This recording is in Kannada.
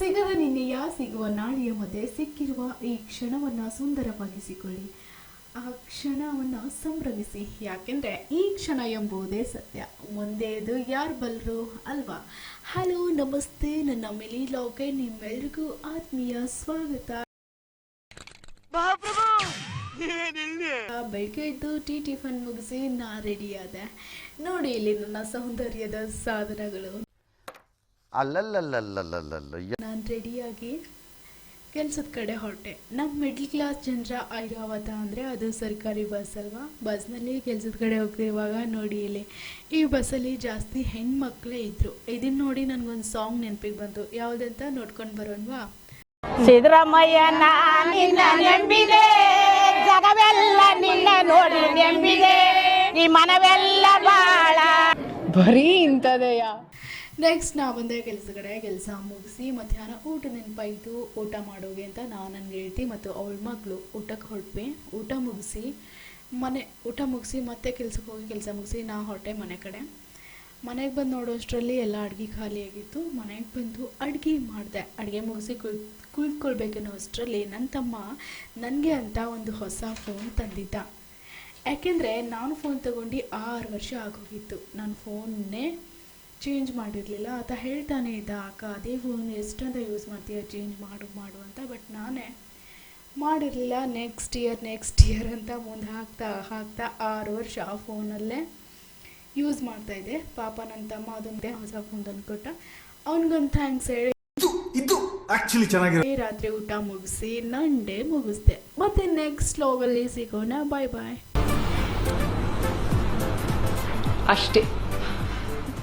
ಸಿಗದ ನಿನ್ನೆಯ ಸಿಗುವ ನಾಳೆಯ ಮಧ್ಯೆ ಸಿಕ್ಕಿರುವ ಈ ಕ್ಷಣವನ್ನು ಸುಂದರವಾಗಿಸಿಕೊಳ್ಳಿ. ಆ ಕ್ಷಣವನ್ನು ಸಂಭ್ರಮಿಸಿ. ಯಾಕೆಂದರೆ ಈ ಕ್ಷಣ ಎಂಬುದೇ ಸತ್ಯ. ಮುಂದೆದು ಯಾರು ಬಲ್ಲರು ಅಲ್ವಾ? ಹಲೋ, ನಮಸ್ತೆ. ನನ್ನ ಮಿಲಿ ಲಾಗ್ಗೆ ನಿಮ್ಮೆಲ್ರಿಗೂ ಆತ್ಮೀಯ ಸ್ವಾಗತ. ಬೆಳಗ್ಗೆ ಎದ್ದು ಟಿಫನ್ ಮುಗಿಸಿ ನಾ ರೆಡಿ ಆದೆ. ನೋಡಿ ಇಲ್ಲಿ ನನ್ನ ಸೌಂದರ್ಯದ ಸಾಧನಗಳು. ನಾನು ರೆಡಿಯಾಗಿ ಕೆಲಸದ ಕಡೆ ಹೊರಟೆ. ನಮ್ಮ ಮಿಡ್ಲ್ ಕ್ಲಾಸ್ ಜನರ ಐರಾವತ ಅಂದರೆ ಅದು ಸರ್ಕಾರಿ ಬಸ್ ಅಲ್ವಾ. ಬಸ್ನಲ್ಲಿ ಕೆಲಸದ ಕಡೆ ಹೋಗ್ತಿರುವಾಗ ನೋಡಿ ಇಲ್ಲಿ ಈ ಬಸ್ಸಲ್ಲಿ ಜಾಸ್ತಿ ಹೆಣ್ಮಕ್ಳೇ ಇದ್ರು. ಇದನ್ನ ನೋಡಿ ನನಗೊಂದು ಸಾಂಗ್ ನೆನಪಿಗೆ ಬಂತು. ಯಾವುದಂತ ನೋಡ್ಕೊಂಡು ಬರೋಣವಾ? ಸಿದ್ದರಾಮಯ್ಯ ನಿನ್ನ ನೆಂಬಿದೆ, ಜಗವೆಲ್ಲ ನಿನ್ನ ನೋಡಿ ನೆಂಬಿದೆ, ಈ ಮನವೆಲ್ಲ ಬಾಳ ಬರೀ ಇಂಥದೆಯ. ನೆಕ್ಸ್ಟ್ ನಾ ಬಂದೆ ಕೆಲಸದ ಕಡೆ. ಕೆಲಸ ಮುಗಿಸಿ ಮಧ್ಯಾಹ್ನ ಊಟ ನೆನಪಾಯಿತು. ಊಟ ಮಾಡೋಗೆ ಅಂತ ನಾನು ನನ್ನ ಗೆಳತಿ ಮತ್ತು ಅವಳ ಮಗಳು ಊಟಕ್ಕೆ ಹೊರಟ್ವಿ. ಊಟ ಮುಗಿಸಿ ಮತ್ತೆ ಕೆಲ್ಸಕ್ಕೆ ಹೋಗಿ ಕೆಲಸ ಮುಗಿಸಿ ನಾ ಹೊರಟೆ ಮನೆ ಕಡೆ. ಮನೆಗೆ ಬಂದು ನೋಡೋಷ್ಟರಲ್ಲಿ ಎಲ್ಲ ಅಡುಗೆ ಖಾಲಿಯಾಗಿತ್ತು. ಮನೆಗೆ ಬಂದು ಅಡುಗೆ ಮಾಡಿದೆ. ಅಡುಗೆ ಮುಗಿಸಿ ಕುಳಿತುಕೊಳ್ಬೇಕನ್ನೋ ಅಷ್ಟರಲ್ಲಿ ನನ್ನ ತಮ್ಮ ನನಗೆ ಅಂತ ಒಂದು ಹೊಸ ಫೋನ್ ತಂದಿದ್ದ. ಯಾಕೆಂದರೆ ನಾನು ಫೋನ್ ತಗೊಂಡು 6 ವರ್ಷ ಆಗೋಗಿತ್ತು. ನಾನು ಫೋನ್ನೇ ಚೇಂಜ್ ಮಾಡಿರಲಿಲ್ಲ. ಆತ ಹೇಳ್ತಾನೆ ಇದ್ದ, ಅಕ್ಕ ಅದೇ ಫೋನ್ ಎಷ್ಟಂತ ಯೂಸ್ ಮಾಡ್ತೀಯ, ಚೇಂಜ್ ಮಾಡು ಅಂತ. ಬಟ್ ನಾನೇ ಮಾಡಿರಲಿಲ್ಲ. ನೆಕ್ಸ್ಟ್ ಇಯರ್ ಅಂತ ಮುಂದೆ ಹಾಕ್ತಾ 6 ವರ್ಷ ಆ ಫೋನಲ್ಲೇ ಯೂಸ್ ಮಾಡ್ತಾಯಿದ್ದೆ. ಪಾಪ ನನ್ನ ತಮ್ಮ ಅದೊಂದೇ ಹೊಸ ಫೋನ್ ತಂದುಕೊಟ್ಟ. ಅವನಿಗೊಂದು ಥ್ಯಾಂಕ್ಸ್ ಹೇಳಿ ರಾತ್ರಿ ಊಟ ಮುಗಿಸಿ ನನ್ನ ಡೇ ಮುಗಿಸ್ದೆ. ಮತ್ತೆ ನೆಕ್ಸ್ಟ್ ಲಾಗಲ್ಲಿ ಸಿಗೋಣ. ಬಾಯ್. ಅಷ್ಟೇ.